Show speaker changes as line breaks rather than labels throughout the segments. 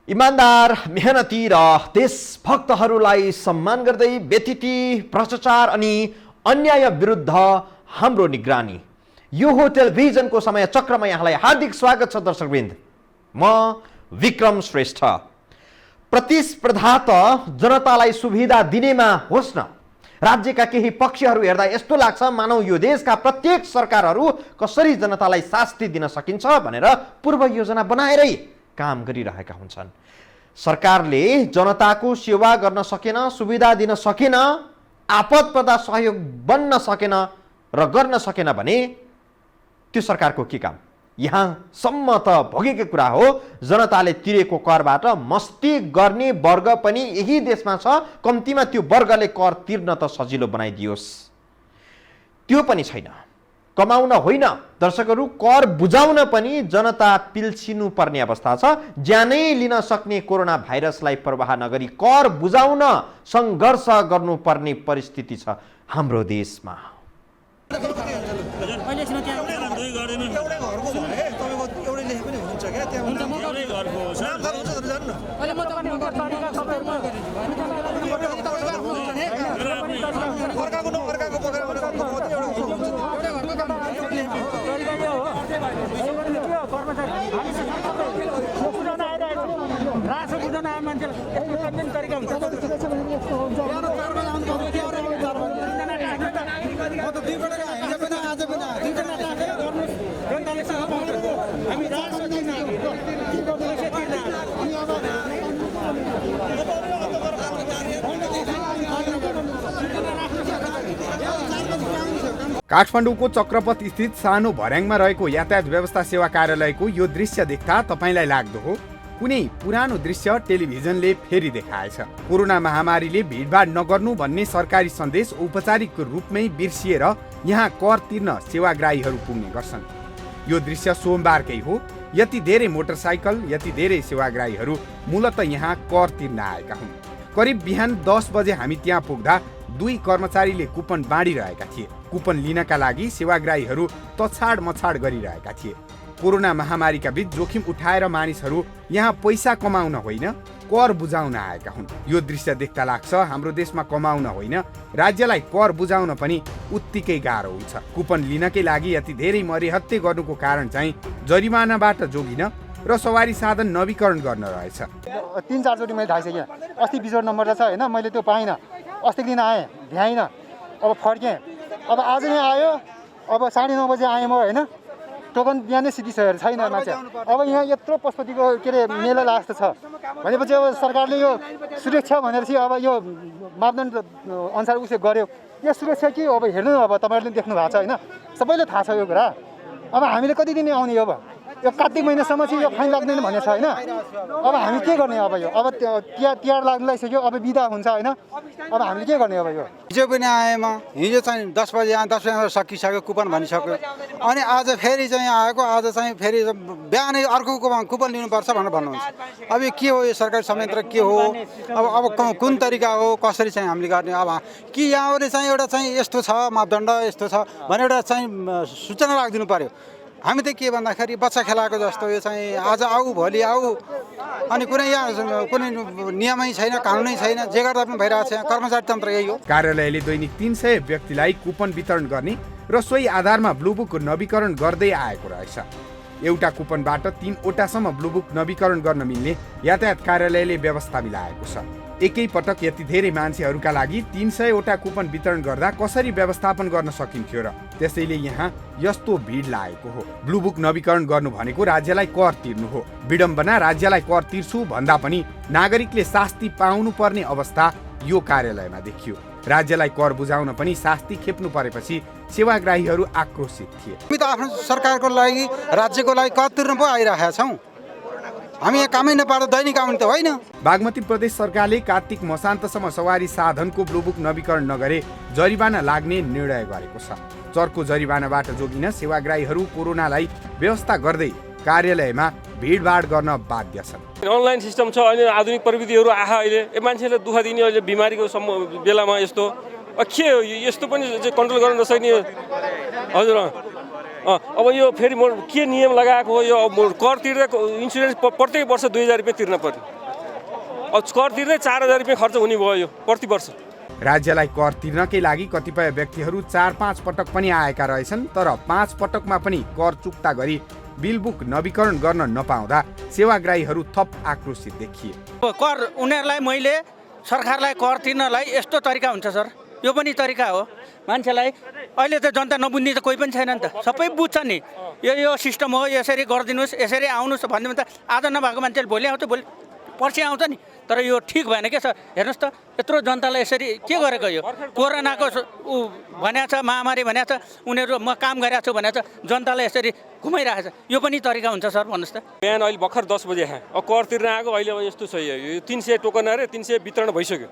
इमानदार, मेहनती र देशभक्तहरूलाई सम्मान गर्दै व्यतिथि, भ्रष्टाचार अनि अन्याय विरुद्ध हाम्रो निगरानी। यो हो टेलिभिजनको समय चक्रमा यहाँलाई हार्दिक स्वागत छ दर्शकवृन्द। म विक्रम श्रेष्ठ। प्रतिस्पर्धा त जनतालाई सुविधा दिनेमा होस् न, राज्यका केही पक्षहरू हेर्दा यस्तो लाग्छ मानौ यो देशका प्रत्येक सरकारहरू कसरी जनतालाई शास्ति दिन सकिन्छ भनेर पूर्व योजना बनाएरै काम गरिरहेका हुन्छन्। सरकारले जनताको सेवा गर्न सकेन, सुविधा दिन सकेन, आपतपर्दा सहयोग बन्न सकेन र गर्न सकेन भने त्यो सरकारको के काम? यहाँसम्म त भोगेको कुरा हो, जनताले तिरेको करबाट मस्ती गर्ने वर्ग पनि यही देशमा छ। कम्तीमा त्यो वर्गले कर तिर्न त सजिलो बनाइदियोस्, त्यो पनि छैन। कमाउन होइन दर्शकहरू, कर बुझाउन पनि जनता पिल्छिनु पर्ने अवस्था छ। ज्यानै लिन सक्ने कोरोना भाइरसलाई प्रवाह नगरी कर बुझाउन सङ्घर्ष गर्नुपर्ने परिस्थिति छ हाम्रो देशमा।
काठमाडौँको चक्रपथ स्थित सानो भर्याङमा रहेको यातायात व्यवस्था सेवा कार्यालयको यो दृश्य देख्दा तपाईलाई लाग्दो हो कुनै पुरानो दृश्य टेलिभिजनले फेरि देखाएछ। कोरोना महामारीले भिडभाड नगर्नु भन्ने सरकारी सन्देश औपचारिक रूपमै बिर्सिएर यहाँ कर तिर्न सेवाग्राहीहरू पुग्ने गर्छन्। यो दृश्य सोमबारकै हो। यति धेरै मोटरसाइकल, यति धेरै सेवाग्राहीहरू मूलत यहाँ कर तिर्न आएका हुन्। करिब बिहान 10 बजे हामी त्यहाँ पुग्दा 2 कर्मचारीले कुपन बाँडिरहेका थिए। कुपन लिनका लागि सेवाग्राहीहरू तछाड मछाड गरिरहेका थिए। कोरोना महामारीका बीच जोखिम उठाएर मानिसहरू यहाँ पैसा कमाउन होइन, कर बुझाउन आएका हुन्। यो दृश्य देख्दा लाग्छ हाम्रो देशमा कमाउन होइन, राज्यलाई कर बुझाउन पनि उत्तिकै गाह्रो हुन्छ। कुपन लिनकै लागि यति धेरै मरिहत्ते गर्नुको कारण चाहिँ जरिमानाबाट जोगिन र सवारी साधन नवीकरण गर्न रहेछ।
3-4 चोटि मैले ढाइसकेँ। अस्ति बिजोड नम्बर छ होइन, मैले त्यो पाइनँ। अस्तिको दिन आएँ, भ्याइनँ, अब फर्केँ। अब आज नै आयो, अब 9:30 बजे आएँ म होइन। टोकन बिहानै सिधिसकेर छैन मान्छे। अब यहाँ यत्रो पशुपतिको के अरे मेला लाग्छ छ भनेपछि अब सरकारले यो सुरक्षा भनेर चाहिँ अब यो मापदण्ड अनुसार उसले गर्यो। यो सुरक्षा के हो अब हेर्नु, अब तपाईँहरूले देख्नु भएको छ होइन, सबैले थाहा छ यो कुरा। अब हामीले कति दिन आउने? अब यो कार्तिक महिनासम्म चाहिँ यो फाइन लाग्दैन भन्ने छ होइन। अब हामी के गर्ने? अब तिहार लाग्नु लागिसक्यो, अब बिदा हुन्छ होइन। अब हामीले के गर्ने? अब यो
हिजो पनि आएँ म, हिजो चाहिँ 10 बजे आएँ, 10 बजे सकिसक्यो, कुपन भनिसक्यो। अनि आज फेरि चाहिँ आएको, आज चाहिँ फेरि बिहानै अर्को कुपन लिनुपर्छ भनेर भन्नुहुन्छ। अब यो के हो? यो सरकारी संयन्त्र के हो? अब कुन तरिका हो, कसरी चाहिँ हामीले गर्ने? अब कि यहाँबाट चाहिँ एउटा चाहिँ यस्तो छ मापदण्ड, यस्तो छ भनेर एउटा चाहिँ सूचना राखिदिनु पर्यो। हामी त के भन्दाखेरि बच्चा खेलाएको जस्तो यो चाहिँ आज आऊ भोलि आऊ, अनि कुनै यहाँ कुनै नियमै छैन, कानुनै छैन, जे गर्दा पनि भइरहेको छ। कर्मचारी तन्त्र यही हो।
कार्यालयले दैनिक 300 व्यक्तिलाई कुपन वितरण गर्ने र सोही आधारमा ब्लुबुक नवीकरण गर्दै आएको रहेछ। एउटा कुपनबाट 3 वटासम्म ब्लुबुक नवीकरण गर्न मिल्ने यातायात कार्यालयले व्यवस्था मिलाएको छ। एकै पटक यति धेरै मान्छेहरूका लागि 300 वटा कुपन वितरण गर्दा कसरी व्यवस्थापन गर्न सकिन्थ्यो र? त्यसैले यहाँ यस्तो भिड लागेको हो। ब्लुबुक नवीकरण गर्नु भनेको राज्यलाई कर तिर्नु हो। विडम्बना, राज्यलाई कर तिर्छु भन्दा पनि नागरिकले शास्ति पाउनु पर्ने अवस्था यो कार्यालयमा देखियो। राज्यलाई कर बुझाउन पनि शास्ति खेप्नु परेपछि सेवाग्राहीहरू आक्रोशित थिए।
हामी त आफ्नो सरकारको लागि, राज्यको लागि कर तिर्न पो आइरहेका छौँ। हामी यहाँ कामै नपाएर दैनिक आउने त होइन।
बागमती प्रदेश सरकारले कार्तिक मसान्तसम्म सवारी साधनको ब्लुबुक नवीकरण नगरे जरिवाना लाग्ने निर्णय गरेको छ। चर्को जरिवानाबाट जोगिन सेवाग्राहीहरू कोरोनालाई व्यवस्था गर्दै कार्यालयमा भिडभाड गर्न बाध्य छन्।
अनलाइन सिस्टम छ, अहिले आधुनिक प्रविधिहरू आए। अहिले मान्छेले दुःख दिने अहिले बिमारीको बेलामा यस्तो के हो? यस्तो पनि कन्ट्रोल गर्न नसक्ने हजुर अब यो फेरि म के नियम लगाएको हो, यो अब कर तिर्दा इन्सुरेन्स प्रत्येक वर्ष 2000 रुपियाँ तिर्न पर्ने, अब कर तिर्दै 4000 रुपियाँ खर्च हुने भयो यो प्रति वर्ष।
राज्यलाई कर तिर्नकै लागि कतिपय व्यक्तिहरू 4-5 पटक पनि आएका रहेछन्, तर 5 पटकमा पनि कर चुक्ता गरी बिल बुक नवीकरण गर्न नपाउँदा सेवाग्राहीहरू थप आक्रोशित देखिए।
कर उनीहरूलाई मैले सरकारलाई कर तिर्नलाई यस्तो तरिका हुन्छ सर, यो पनि तरिका हो मान्छेलाई। अहिले त जनता नबुझ्ने त कोही पनि छैन नि त, सबै बुझ्छ नि यो सिस्टम हो, यसरी गरिदिनुहोस्, यसरी आउनुहोस् भन्ने त आज नभएको मान्छेले भोलि आउँछ, भोलि पर्सि आउँछ नि। तर यो ठिक भएन क्या सर, हेर्नुहोस् त यत्रो जनतालाई यसरी के गरेको, यो कोरोनाको भनेको छ, महामारी भनेको छ, उनीहरू म काम गरिरहेको छु भनेको छ, जनतालाई यसरी घुमाइरहेको छ, यो पनि तरिका हुन्छ सर भन्नुहोस् त।
बिहान अहिले भर्खर 10 बजे अब कर तिर्न आएको, अहिले अब यस्तो छ, यो 300 टोकन अरे 300 वितरण भइसक्यो।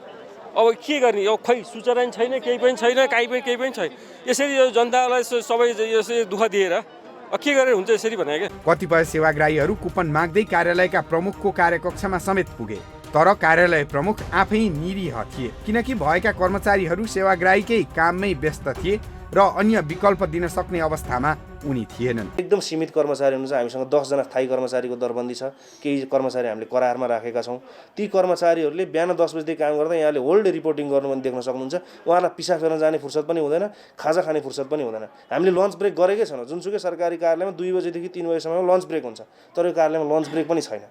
अब के गर्ने, यो खै सूचना पनि छैन, केही पनि छैन, केही पनि छैन। यसरी यो जनतालाई सबै यसरी दुःख दिएर के गरेर हुन्छ यसरी भने क्या।
कतिपय सेवाग्राहीहरू कुपन माग्दै कार्यालयका प्रमुखको कार्यकक्षमा समेत पुगे, तर कार्यालय प्रमुख आफै निरीह थिए, किनकि भएका कर्मचारीहरू सेवाग्राहीकै काममै व्यस्त थिए र अन्य विकल्प दिन सक्ने अवस्थामा उनी थिएनन्।
एकदम सीमित कर्मचारी हुनुहुन्छ। हामीसँग 10 जना स्थायी कर्मचारीको दरबन्दी छ, केही कर्मचारी हामीले करारमा राखेका छौँ। ती कर्मचारीहरूले बिहान 10 बजेदेखि काम गर्दा यहाँले होल्ड रिपोर्टिङ गर्नु पनि देख्न सक्नुहुन्छ। उहाँलाई पिसाब फेर्न जाने फुर्सद पनि हुँदैन, खाजा खाने फुर्सद पनि हुँदैन। हामीले लन्च ब्रेक गरेकै छैनौँ। जुनसुकै सरकारी कार्यालयमा 2 बजेदेखि 3 बजेसम्म लन्च ब्रेक हुन्छ, तर यो कार्यालयमा लन्च ब्रेक पनि छैन।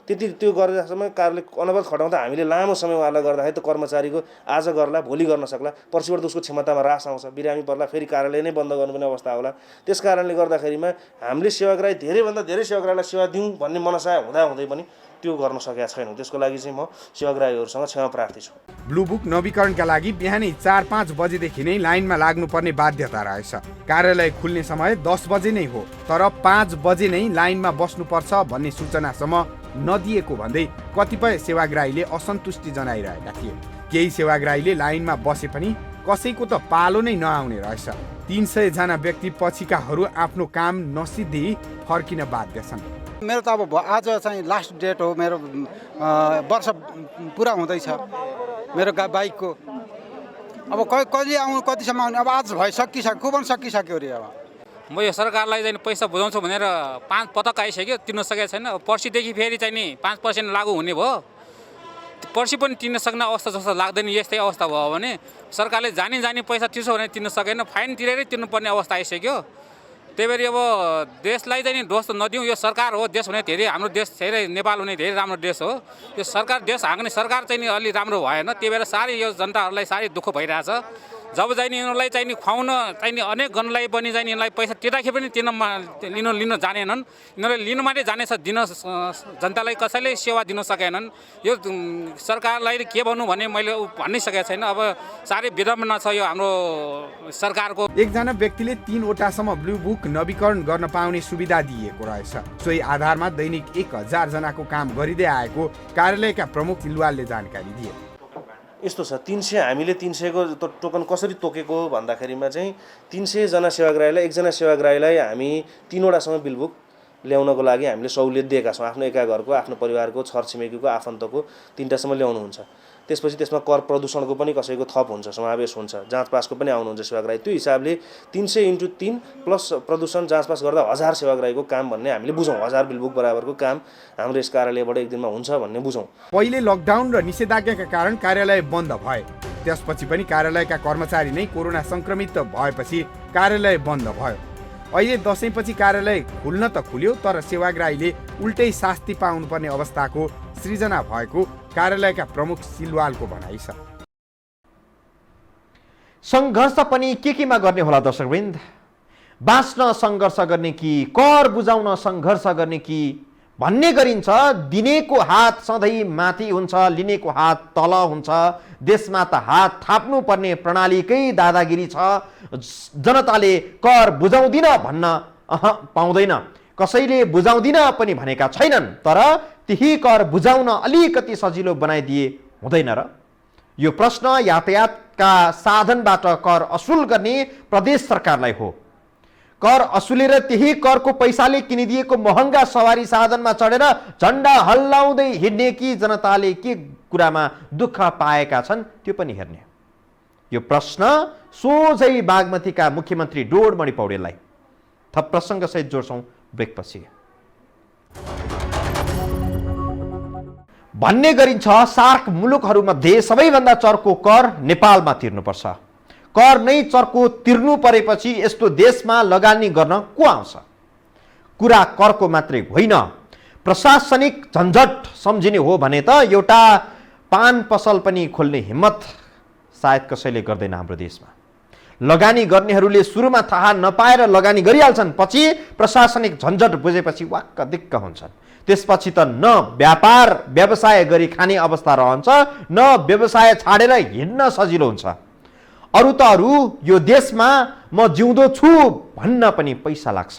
त्यो गरेसम्म कार्यालय अनवरत खटाउँदा हामीले लामो समय उहाँलाई गर्दाखेरि त कर्मचारीको आज गर्ला भोलि गर्न सक्ला, पर्सिबाट उसको क्षमतामा ह्रास आउँछ, बिरामी पर्ला, फेरि कार्यालय नै बन्द गर्नुपर्ने अवस्था होला। त्यस कारणले गर्दाखेरिमा हामीले सेवाग्राही धेरैभन्दा धेरै सेवाग्राहीलाई सेवा दिउँ भन्ने मनसाय हुँदै पनि त्यो गर्न सकेका छैनौँ। त्यसको लागि चाहिँ म सेवाग्राहीहरूसँग क्षमा प्रार्थी छु।
ब्लू बुक नवीकरणका लागि बिहानै 4-5 बजेदेखि नै लाइनमा लाग्नुपर्ने बाध्यता रहेछ। कार्यालय खुल्ने समय 10 बजे नै हो, तर 5 बजे नै लाइनमा बस्नुपर्छ भन्ने सूचनासम्म नदिएको भन्दै कतिपय सेवाग्राहीले असन्तुष्टि जनाइरहेका थिए। केही सेवाग्राहीले लाइनमा बसे पनि कसैको त पालो नै नआउने रहेछ। 300 जना व्यक्ति पछिकाहरू आफ्नो काम नसिद्धि फर्किन बाध्य छन्।
मेरो त अब आज चाहिँ लास्ट डेट हो, मेरो वर्ष पुरा हुँदैछ मेरो बाइकको। अब कहिले आउनु, कतिसम्म आउनु, अब आज सकिसक्यो, कुपन सकिसक्यो अरे। अब
म यो सरकारलाई चाहिँ पैसा बुझाउँछु भनेर 5 पटक आइसक्यो, तिर्न सकेको छैन। पर्सिदेखि फेरि चाहिँ नि 5% लागू हुने भयो, पर्सि पनि तिर्न सक्ने अवस्था जस्तो लाग्दैन। यस्तै अवस्था भयो भने सरकारले जानी पैसा तिर्छ भने तिर्न सकेन, फाइन तिरेरै तिर्नुपर्ने अवस्था आइसक्यो। त्यही भएर अब देशलाई चाहिँ नि दोष त नदिउँ, यो सरकार हो। देश भने धेरै, हाम्रो देश धेरै, नेपाल हुने धेरै राम्रो देश हो। यो सरकार, देश हाँक्ने सरकार चाहिँ नि अलि राम्रो भएन। त्यही भएर साह्रै यो जनताहरूलाई साह्रै दुःख भइरहेछ। जब चाहिँ नि यिनीहरूलाई चाहिँ नि खुवाउन चाहिँ नि अनेक गर्नलाई पनि चाहिँ यिनीहरूलाई पैसा तिर्दाखेरि पनि लिन जानेनन्। यिनीहरूले लिन मात्रै जानेछ, दिन जनतालाई कसैले सेवा दिन सकेनन्। यो सरकारलाई के भन्नु भने मैले भन्नै सकेको छैन। अब साह्रै विडम्बना छ यो हाम्रो सरकारको।
एकजना व्यक्तिले 3 वटासम्म ब्लू बुक नवीकरण गर्न पाउने सुविधा दिएको रहेछ। सोही आधारमा दैनिक 1000 जनाको काम गरिँदै आएको कार्यालयका प्रमुख सिलवालले जानकारी दिए।
यस्तो छ, 300 हामीले 300 को टोकन कसरी तोकेको भन्दाखेरिमा चाहिँ 300 जना सेवाग्राहीलाई, एकजना सेवाग्राहीलाई हामी 3 वटासम्म बिल बुक ल्याउनको लागि हामीले सहुलियत दिएका छौँ। आफ्नो एका घरको, आफ्नो परिवारको, छरछिमेकीको, आफन्तको 3टासम्म ल्याउनुहुन्छ। त्यसपछि त्यसमा कर प्रदूषणको पनि कसैको थप हुन्छ, समावेश हुन्छ, जाँच पासको पनि आउनुहुन्छ सेवाग्राही। त्यो हिसाबले 300 × 3 प्लस प्रदूषण जाँच पास गर्दा 1000 सेवाग्राहीको काम भन्ने हामीले बुझौँ। 1000 बिल बुक बराबरको काम हाम्रो यस कार्यालयबाट एक दिनमा हुन्छ भन्ने बुझौँ।
पहिले लकडाउन र निषेधाज्ञाका कारण कार्यालय बन्द भए, त्यसपछि पनि कार्यालयका कर्मचारी नै कोरोना संक्रमित भएपछि कार्यालय बन्द भयो। अहिले दशैंपछि कार्यालय खुल्न त खुल्यो, तर सेवाग्राहीले उल्टै शास्ति पाउनुपर्ने अवस्थाको सृजना भएको कार्यालयका प्रमुख सिलवालको भनाइ छ।
सङ्घर्ष पनि केमा गर्ने होला दर्शकवृन्द? बाँच्न सङ्घर्ष गर्ने कि कर बुझाउन सङ्घर्ष गर्ने कि भन्ने गरिन्छ। दिनेको हात सधैँ माथि हुन्छ, लिनेको हात तल हुन्छ। देशमा त हात थाप्नु पर्ने प्रणालीकै दादागिरी छ। जनताले कर बुझाउँदिन भन्न पाउँदैन, कसैले बुझाउँदिन पनि भनेका छैनन्। तर त्यही कर बुझाउन अलिकति सजिलो बनाइदिए हुँदैन र? यो प्रश्न यातायातका साधनबाट कर असुल गर्ने प्रदेश सरकारलाई हो। कर असुलेर त्यही करको पैसाले किनिदिएको महँगा सवारी साधनमा चढेर झन्डा हल्लाउँदै हिँड्ने कि जनताले के कुरामा दुःख पाएका छन् त्यो पनि हेर्ने। यो प्रश्न सोझै बागमतीका मुख्यमन्त्री डोडमणि पौडेललाई थप प्रसङ्गसहित जोड्छौँ ब्रेकपछि। भन्ने गरिन्छ सार्क मुलुकहरूमध्ये सबैभन्दा चर्को कर नेपालमा तिर्नुपर्छ। कर नै चर्को तिर्नु परेपछि यस्तो देशमा लगानी गर्न को आउँछ? कुरा करको मात्रै होइन, प्रशासनिक झन्झट सम्झिने हो भने त एउटा पान पसल पनि खोल्ने हिम्मत सायद कसैले गर्दैन हाम्रो देशमा। लगानी गर्नेहरूले सुरुमा थाहा नपाएर लगानी गरिहाल्छन्, पछि प्रशासनिक झन्झट बुझेपछि वाक्क दिक्क हुन्छन्। त्यसपछि त न व्यवसाय गरी खाने अवस्था रहन्छ, न व्यवसाय छाडेर हिँड्न सजिलो हुन्छ। अरू त अरू यो देशमा म जिउँदो छु भन्न पनि पैसा लाग्छ।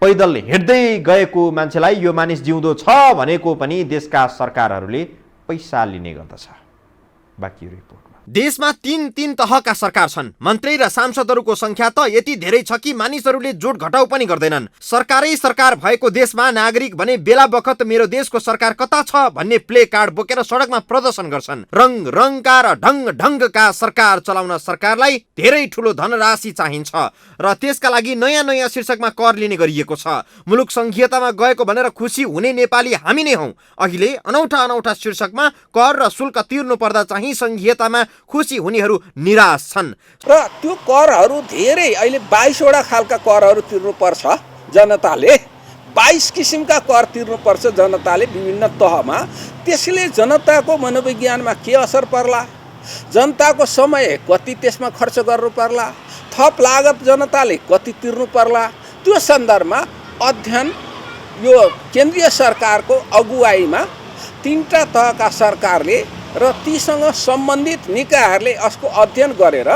पैदल हिँड्दै गएको मान्छेलाई यो मानिस जिउँदो छ भनेको पनि देशका सरकारहरूले पैसा लिने गर्दछ। बाँकी रिपोर्टमा देशमा तीन तहका सरकार छन्। मन्त्री र सांसदहरूको संख्या त यति धेरै छ कि मानिसहरूले जोड घटाउ पनि गर्दैनन्। सरकारै सरकार भएको देशमा नागरिक भने बेला बखत मेरो देशको सरकार कता छ भन्ने प्ले कार्ड बोकेर सडकमा प्रदर्शन गर्छन्। रङ रङका र ढङ्ग ढङ्गका सरकार चलाउन सरकारलाई धेरै ठुलो धनराशि चाहिन्छ र त्यसका लागि नयाँ नयाँ शीर्षकमा कर लिने गरिएको छ। मुलुक संघीयतामा गएको भनेर खुसी हुने नेपाली हामी नै हौं। अहिले अनौठा शीर्षकमा कर र शुल्क तिर्नु पर्दा चाहिँ संघीयतामा खुसी हुनेहरू निराश छन्
र त्यो करहरू धेरै अहिले 22 वटा खालका करहरू तिर्नुपर्छ जनताले। 22 किसिमका कर तिर्नुपर्छ जनताले विभिन्न तहमा। त्यसले जनताको मनोविज्ञानमा के असर पर्ला, जनताको समय कति त्यसमा खर्च गर्नु पर्ला, थप लागत जनताले कति तिर्नु पर्ला, त्यो सन्दर्भमा अध्ययन यो केन्द्रीय सरकारको अगुवाईमा 3टा तहका सरकारले र तीसँग सम्बन्धित निकायहरूले यसको अध्ययन गरेर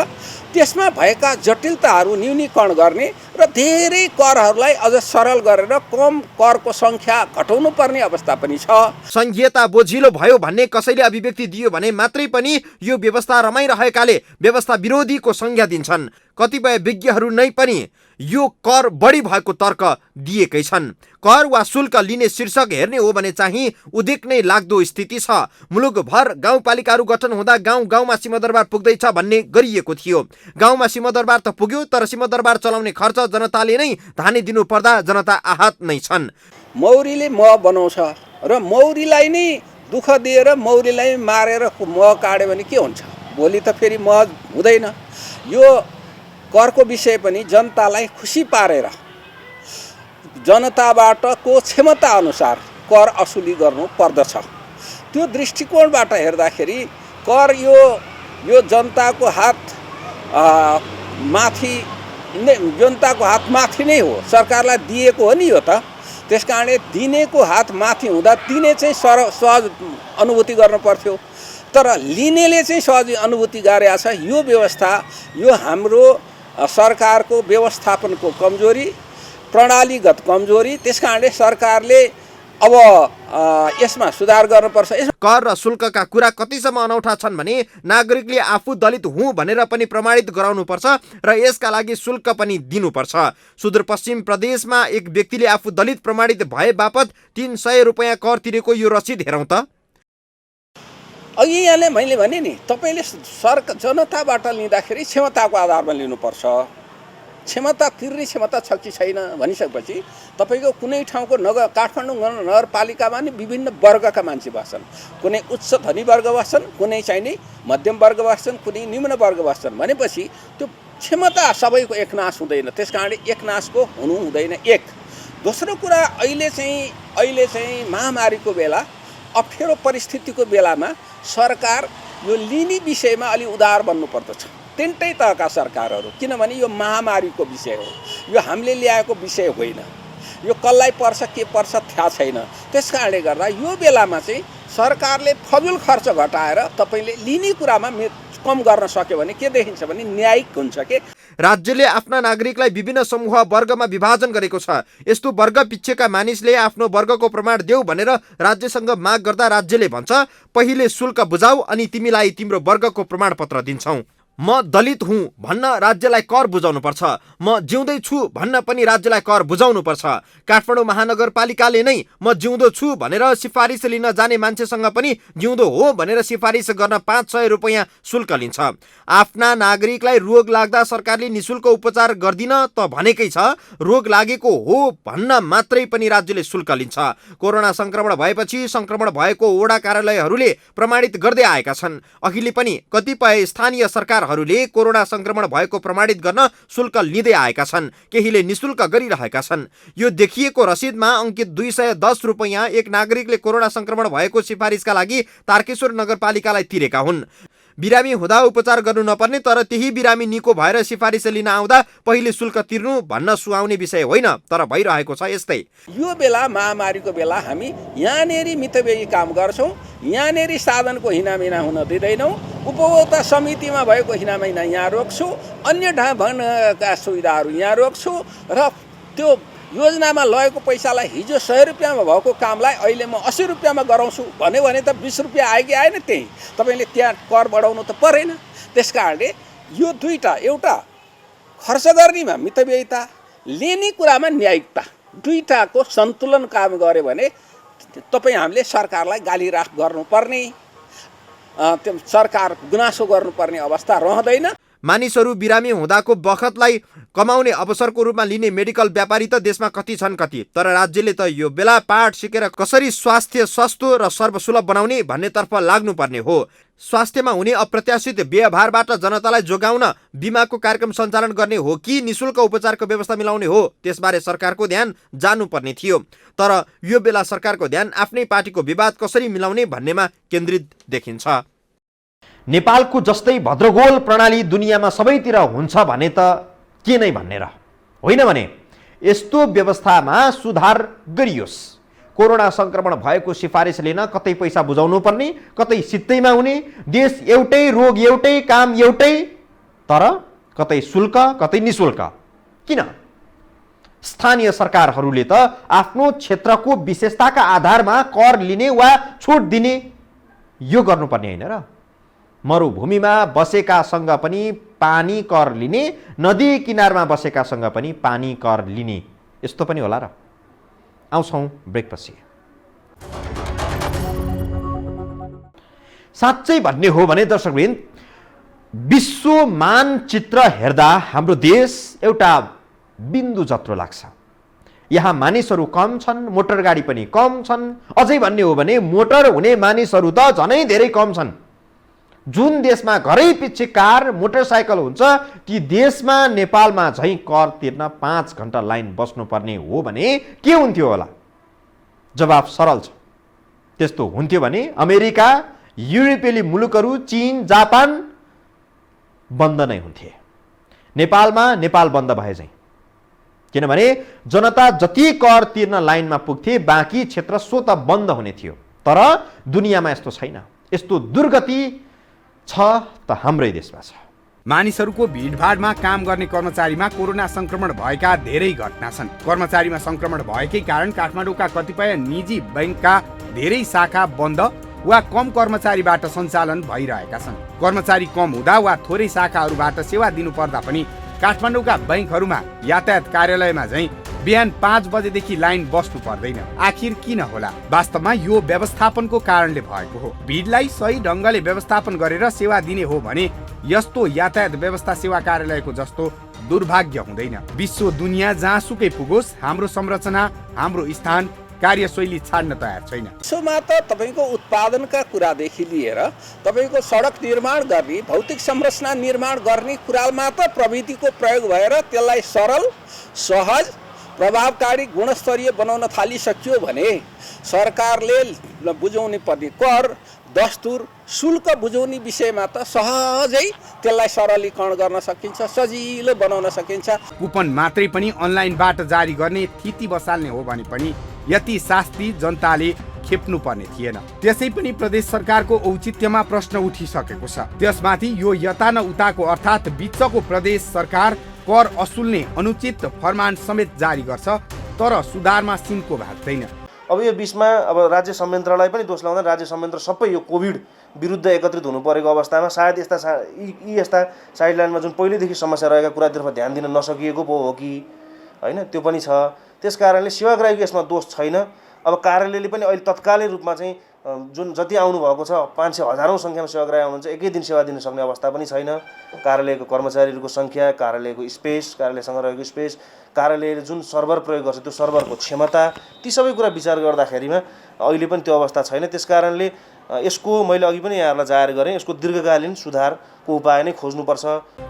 त्यसमा भएका जटिलताहरू न्यूनीकरण गर्ने र धेरै करहरूलाई अझ सरल गरेर कम करको संख्या घटाउनु पर्ने अवस्था पनि छ।
संघीयता बोझिलो भयो भन्ने कसैले अभिव्यक्ति दियो भने मात्रै पनि यो व्यवस्था रमाइरहेकाले व्यवस्था विरोधीको संज्ञा दिन्छन्। कतिपय विज्ञहरू नै पनि यो कर बढी भएको तर्क दिएकै छन्। कर वा शुल्क लिने शीर्षक हेर्ने हो भने चाहिँ उदेक्नै लाग्दो स्थिति छ। मुलुकभर गाउँपालिकाहरू गठन हुँदा गाउँमा सिंहदरबार पुग्दैछ भन्ने गरिएको थियो। गाउँमा सिंहदरबार त पुग्यो, तर सिंहदरबार चलाउने खर्च जनताले नै धानी दिनु पर्दा जनता आहत नै छन्।
मौरीले मह बनाउँछ र मौरीलाई नै दुःख दिएर मौरीलाई मारेर मह काट्यो भने के हुन्छ? भोलि त फेरि मह हुँदैन। यो करको विषय पनि जनतालाई खुसी पारेर जनताबाट को क्षमता अनुसार कर असुली गर्नु पर्दछ। त्यो दृष्टिकोणबाट हेर्दाखेरि कर यो जनताको हात माथि नै, जनताको हात माथि नै हो। सरकारलाई दिएको हो नि यो त। त्यसकारणले दिनेको हात माथि हुँदा दिने चाहिँ सहज अनुभूति गर्नु पर्थ्यो, तर लिनेले चाहिँ सहज अनुभूति गरेको छ। यो व्यवस्था यो हाम्रो सरकारको व्यवस्थापनको कमजोरी, प्रणालीगत कमजोरी। त्यसकारणले सरकारले अब यसमा सुधार गर्नुपर्छ।
कर र शुल्कका कुरा कतिसम्म अनौठा छन् भने नागरिकले आफू दलित हुँ भनेर पनि प्रमाणित गराउनुपर्छ र यसका लागि शुल्क पनि दिनुपर्छ। सुदूरपश्चिम प्रदेशमा एक व्यक्तिले आफू दलित प्रमाणित भए बापत 300 रुपैयाँ कर तिरेको यो रसिद हेरौँ त।
अघि यहाँले मैले भने नि, तपाईँले जनताबाट लिँदाखेरि क्षमताको आधारमा लिनुपर्छ। क्षमता तिर्ने क्षमता छ कि छैन भनिसकेपछि तपाईँको कुनै ठाउँको काठमाडौँ नगरपालिकामा नि विभिन्न वर्गका मान्छे बस्छन्। कुनै उच्च धनी वर्ग बस्छन्, कुनै चाहिँ नि मध्यम वर्ग बस्छन्, कुनै निम्न वर्ग बस्छन्। भनेपछि त्यो क्षमता सबैको एकनाश हुँदैन। त्यस कारणले एकनाशको हुनु हुँदैन। एक दोस्रो कुरा, अहिले चाहिँ महामारीको बेला, अप्ठ्यारो परिस्थितिको बेलामा सरकार यो लिने विषयमा अलि उदार बन्नु पर्दछ। 3टै तहका सरकारहरू, किनभने यो महामारीको विषय हो, यो हामीले ल्याएको विषय होइन। यो कसलाई पर्छ के पर्छ थाहा छैन। त्यस कारणले गर्दा यो बेलामा चाहिँ सरकारले फजुल खर्च घटाएर तपाईँले लिने कुरामा कम गर्न सक्यो भने के देखिन्छ भने न्यायिक हुन्छ के।
राज्यले आफ्ना नागरिकलाई विभिन्न समूह वर्गमा विभाजन गरेको छ। यस्तो वर्ग पिच्छेका मानिसले आफ्नो वर्गको प्रमाण देऊ भनेर राज्यसँग माग गर्दा राज्यले भन्छ पहिले शुल्क बुझाऊ अनि तिमीलाई तिम्रो वर्गको प्रमाणपत्र दिन्छौँ। म दलित हुँ भन्न राज्यलाई कर बुझाउनुपर्छ, म जिउँदै छु भन्न पनि राज्यलाई कर बुझाउनुपर्छ। काठमाडौँ महानगरपालिकाले नै म जिउँदो छु भनेर सिफारिस लिन जाने मान्छेसँग पनि जिउँदो हो भनेर सिफारिस गर्न 500 रुपैयाँ शुल्क लिन्छ। आफ्ना नागरिकलाई रोग लाग्दा सरकारले निशुल्क उपचार गर्दिन त भनेकै छ, रोग लागेको हो भन्न मात्रै पनि राज्यले शुल्क लिन्छ। कोरोना संक्रमण भएपछि संक्रमण भएको वडा कार्यालयहरूले प्रमाणित गर्दै आएका छन्। अहिले पनि कतिपय स्थानीय सरकारहरूले कोरोना संक्रमण भएको प्रमाणित गर्न शुल्क लिँदै आएका छन्, केहीले निशुल्क गरिरहेका छन्। यो देखिएको रसिदमा अंकित 210 रुपैयाँ एक नागरिकले कोरोना संक्रमण भएको सिफारिसका लागि तारकेश्वर नगरपालिकालाई तिरेका हुन्। बिरामी हुँदा उपचार गर्नु नपर्ने तर त्यही बिरामी निको भएर सिफारिस लिन आउँदा पहिले शुल्क तिर्नु भन्न सुहाउने विषय होइन, तर भइरहेको छ यस्तै।
यो बेला महामारीको बेला हामी यहाँनेरि मितव्ययी काम गर्छौँ, यहाँनेरि साधनको हिनामिना हुन दिँदैनौँ, उपभोक्ता समितिमा भएको हिनामिना यहाँ रोक्छौँ, अन्य ढङ्गका सुविधाहरू यहाँ रोक्छौँ र त्यो योजनामा लगेको पैसालाई हिजो 100 रुपियाँमा भएको कामलाई अहिले म 80 रुपियाँमा गराउँछु भन्यो भने त 20 रुपियाँ आयो कि आएन, त्यही तपाईँले त्यहाँ कर बढाउनु त परेन। त्यस कारणले यो दुईटा, एउटा खर्च गर्नेमा मितव्ययिता, लिने कुरामा न्यायिकता, दुईटाको सन्तुलन काम गऱ्यो भने तपाईँ हामीले सरकारलाई गालीराख गर्नुपर्ने, त्यो सरकार गुनासो गर्नुपर्ने अवस्था रहँदैन।
मानिसहरू बिरामी हुँदाको बखतलाई कमाउने अवसरको रूपमा लिने मेडिकल व्यापारी त देशमा कति छन् कति, तर राज्यले त यो बेला पाठ सिकेर कसरी स्वास्थ्य सस्तो र सर्वसुलभ बनाउने भन्नेतर्फ लाग्नुपर्ने हो। स्वास्थ्यमा हुने अप्रत्याशित व्यवहारबाट जनतालाई जोगाउन बिमाको कार्यक्रम सञ्चालन गर्ने हो कि निशुल्क उपचारको व्यवस्था मिलाउने हो, त्यसबारे सरकारको ध्यान जानुपर्ने थियो। तर यो बेला सरकारको ध्यान आफ्नै पार्टीको विवाद कसरी मिलाउने भन्नेमा केन्द्रित देखिन्छ। नेपालको जस्तै भद्रगोल प्रणाली दुनियाँमा सबैतिर हुन्छ भने त के नै भन्ने र, होइन भने यस्तो व्यवस्थामा सुधार गरियोस्। कोरोना संक्रमण भएको सिफारिस लिन कतै पैसा बुझाउनु पर्ने, कतै सित्तैमा हुने, देश एउटै, रोग एउटै, काम एउटै, तर कतै शुल्क कतै निशुल्क। किन? स्थानीय सरकारहरूले त आफ्नो क्षेत्रको विशेषताका आधारमा कर लिने वा छुट दिने यो गर्नुपर्ने होइन र? मरुभूमिमा बसेकासँग पनि पानी कर लिने, नदी किनारमा बसेकासँग पनि पानी कर लिने, यस्तो पनि होला र? आउँछौँ ब्रेकपछि। साँच्चै भन्ने हो भने दर्शकवृन्द, विश्व मानचित्र हेर्दा हाम्रो देश एउटा बिन्दु जत्रो लाग्छ। यहाँ मानिसहरू कम छन्, मोटर गाडी पनि कम छन्, अझै भन्ने हो भने मोटर हुने मानिसहरू त झनै धेरै कम छन्। जुन देशमा घरै पछि कार मोटरसाइकल हुन्छ ती देशमा नेपालमा झैँ कर तिर्न 5 घण्टा लाइन बस्नुपर्ने हो भने के हुन्थ्यो होला? जवाफ सरल छ। त्यस्तो हुन्थ्यो भने अमेरिका, युरोपेली मुलुकहरू, चीन, जापान बन्द नै हुन्थे। नेपालमा नेपाल बन्द भए झैँ, किनभने जनता जति कर तिर्न लाइनमा पुग्थे बाँकी क्षेत्र स्वतः बन्द हुने थियो। तर दुनियाँमा यस्तो छैन। यस्तो दुर्गति छ त हाम्रै देशमा छ।
मानिसहरूको भिडभाडमा काम गर्ने कर्मचारीमा कोरोना संक्रमण भएका धेरै घटना छन्। कर्मचारीमा संक्रमण भएकै कारण काठमाडौँका कतिपय निजी बैंकका धेरै शाखा बन्द वा कम कर्मचारीबाट सञ्चालन भइरहेका छन्। कर्मचारी कम हुँदा वा थोरै शाखाहरूबाट सेवा दिनुपर्दा पनि काठमाडौँका बैंकहरूमा यातायात कार्यालयमा झैँ बिहान 5 बजेदेखि लाइन बस्नु पर्दैन। आखिर किन होला? वास्तवमा यो व्यवस्थापनको कारणले भएको हो। भिडलाई सही ढङ्गले व्यवस्थापन गरेर सेवा दिने हो भने यस्तो यातायात व्यवस्था सेवा कार्यालयको जस्तो दुर्भाग्य हुँदैन। विश्व दुनियाँ जहाँसुकै पुगोस्, हाम्रो संरचना, हाम्रो स्थान, कार्यशैली छाड्न तयार छैन।
विश्वमा त तपाईँको उत्पादनका कुरादेखि लिएर तपाईँको सडक निर्माण गर्ने, भौतिक संरचना निर्माण गर्ने कुरामा त प्रविधिको प्रयोग भएर त्यसलाई सरल, सहज, प्रभावकारी, गुणस्तरीय बनाउन थालिसक्यो भने सरकारले बुझाउनु पर्ने कर, दस्तुर, शुल्क बुझाउने विषयमा त सहजै त्यसलाई सरलीकरण गर्न सकिन्छ, सजिलो बनाउन सकिन्छ।
कुपन मात्रै पनि अनलाइनबाट जारी गर्ने थिति बसाल्ने हो भने पनि यति शास्ति जनताले खेप्नु पर्ने थिएन। त्यसै पनि प्रदेश सरकारको औचित्यमा प्रश्न उठिसकेको छ। त्यसमाथि यो यता न उताको अर्थात् बिचको प्रदेश सरकार कर असुल्ने अनुचित फरमान समेत जारी गर्छ, तर सुधारमा सिन्को भाग्दैन।
अब यो बिचमा अब राज्य संयन्त्रलाई पनि दोष लगाउँदा राज्य संयन्त्र सबै यो कोभिड विरुद्ध एकत्रित हुनु परेको अवस्थामा सायद यस्ता साइडलाइनमा जुन पहिलेदेखि समस्या रहेका कुरातर्फ ध्यान दिन नसकिएको पो हो कि होइन, त्यो पनि छ। त्यस कारणले सेवाग्राहीको यसमा दोष छैन। अब कार्यालयले पनि अहिले तत्कालै रूपमा चाहिँ जुन जति आउनुभएको छ 500 हजारौँ सङ्ख्यामा सेवाग्राही आउनुहुन्छ, एकै दिन सेवा दिन सक्ने अवस्था पनि छैन। कार्यालयको कर्मचारीहरूको सङ्ख्या, कार्यालयको स्पेस, कार्यालयसँग रहेको स्पेस, कार्यालयले जुन सर्भर प्रयोग गर्छ त्यो सर्भरको क्षमता, ती सबै कुरा विचार गर्दाखेरिमा अहिले पनि त्यो अवस्था छैन। त्यस कारणले यसको मैले अघि पनि यहाँहरूलाई जाहेर गरेँ, यसको दीर्घकालीन सुधारको उपाय नै खोज्नुपर्छ।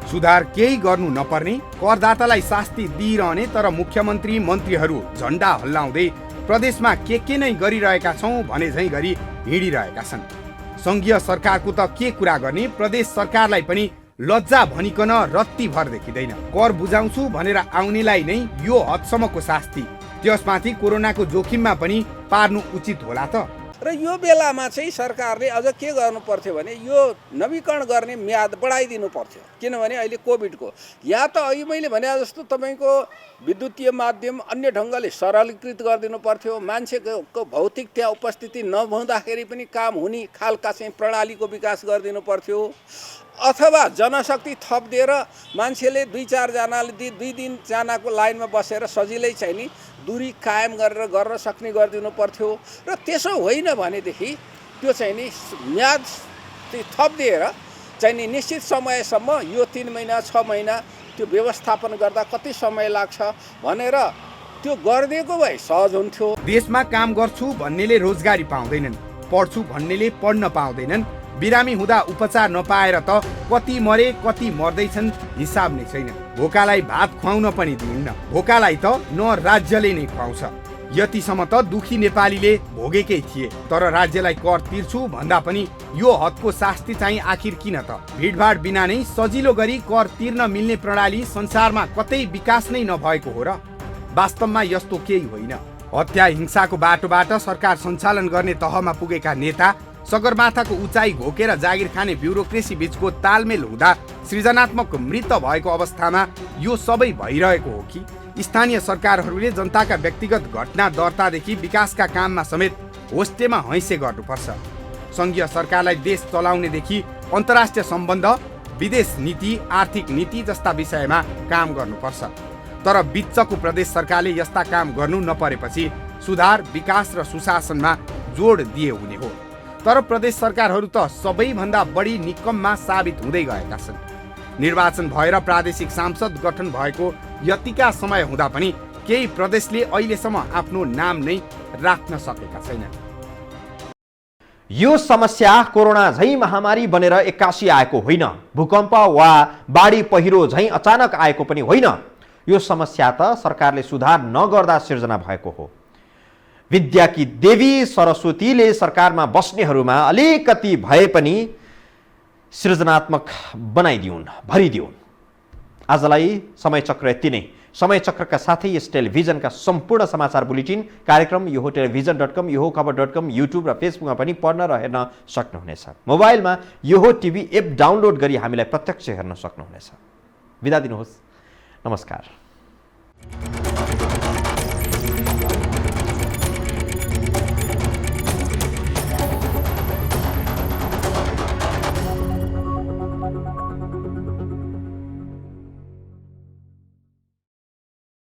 सुधार केही गर्नु नपर्ने, करदातालाई शास्ति दिइरहने तर मुख्यमन्त्री मन्त्रीहरू झण्डा हल्लाउँदै प्रदेशमा के नै गरिरहेका छौँ भने झैँ गरी हिँडिरहेका छन्। सङ्घीय सरकारको त के कुरा गर्ने, प्रदेश सरकारलाई पनि लज्जा भनिकन रत्तीभर देखिँदैन। कर बुझाउँछु भनेर आउनेलाई नै यो हदसम्मको शास्ति, त्यसमाथि कोरोनाको जोखिममा पनि पार्नु उचित होला त।
र यो बेलामा चाहिँ सरकारले अझ के गर्नु पर्थ्यो भने यो नवीकरण गर्ने म्याद बढाइदिनु पर्थ्यो। किनभने अहिले कोभिडको या त अहिले मैले भने जस्तो तपाईँको विद्युतीय माध्यम अन्य ढङ्गले सरलीकृत गरिदिनु पर्थ्यो। मान्छेको भौतिक त्यहाँ उपस्थिति नहुँदाखेरि पनि काम हुने खालका चाहिँ प्रणालीको विकास गरिदिनु पर्थ्यो। अथवा जनशक्ति थप दिएर मान्छेले 2-4 जनाले 2 जनाको लाइनमा बसेर सजिलै चाहिँ नि दूरी कायम गरेर गर्न सक्ने गरिदिनु पर्थ्यो। र त्यसो होइन भनेदेखि त्यो चाहिँ नि म्याद थप दिएर चाहिँ नि निश्चित समयसम्म यो 3 महिना 6 महिना त्यो व्यवस्थापन गर्दा कति समय लाग्छ भनेर त्यो गरिदिएको भए सहज हुन्थ्यो।
देशमा काम गर्छु भन्नेले रोजगारी पाउँदैनन्, पढ्छु भन्नेले पढ्न पाउँदैनन्, बिरामी हुँदा उपचार नपाएर त कति मरे कति मर्दैछन् हिसाब नै छैन। भोकालाई भात खुवाउन पनि दिइन्न, भोकालाई त न राज्यले नै खुवाउँछ। यतिसम्म त दुखी नेपालीले भोगेकै थिए, तर राज्यलाई कर तिर्छु भन्दा पनि यो हदको शास्ति चाहिँ आखिर किन त? भिडभाड बिना नै सजिलो गरी कर तिर्न मिल्ने प्रणाली संसारमा कतै विकास नै नभएको हो र? वास्तवमा यस्तो केही होइन। हत्या हिंसाको बाटोबाट सरकार सञ्चालन गर्ने तहमा पुगेका नेता सगरमाथाको उचाइ घोकेर जागिर खाने ब्युरोक्रेसी बीचको तालमेल हुँदा सृजनात्मक मृत भएको अवस्थामा यो सबै भइरहेको हो कि? स्थानीय सरकारहरूले जनताका व्यक्तिगत घटना दर्तादेखि विकासका काममा समेत होस्टेमा हैसे गर्नुपर्छ। सङ्घीय सरकारलाई देश चलाउनेदेखि अन्तर्राष्ट्रिय सम्बन्ध, विदेश नीति, आर्थिक नीति जस्ता विषयमा काम गर्नुपर्छ। तर बिचको प्रदेश सरकारले यस्ता काम गर्नु नपरेपछि सुधार, विकास र सुशासनमा जोड दिए हुने हो। तर प्रदेश सरकारहरू त सबैभन्दा बढी निकममा साबित हुँदै गएका छन्। निर्वाचन भएर प्रादेशिक सांसद गठन भएको यतिका समय हुँदा पनि केही प्रदेशले अहिलेसम्म आफ्नो नाम नै राख्न सकेका छैनन्।
यो समस्या कोरोना झैँ महामारी बनेर एक्कासी आएको होइन, भूकम्प वा बाढी पहिरो झैँ अचानक आएको पनि होइन। यो समस्या त सरकारले सुधार नगर्दा सिर्जना भएको हो। विद्याकी देवी सरस्वतीले सरकारमा बस्नेहरूमा अलिकति भए पनि सृजनात्मक बनाइदिउन्, भरिदिउन्। आजलाई समयचक्र यति नै। समयचक्रका साथै यस टेलिभिजनका सम्पूर्ण समाचार बुलेटिन कार्यक्रम यो हो टेलिभिजन.com, यो हो खबर.com, युट्युब र फेसबुकमा पनि पढ्न र हेर्न सक्नुहुनेछ। मोबाइलमा यो हो टिभी एप डाउनलोड गरी हामीलाई प्रत्यक्ष हेर्न सक्नुहुनेछ। बिदा दिनुहोस्, नमस्कार।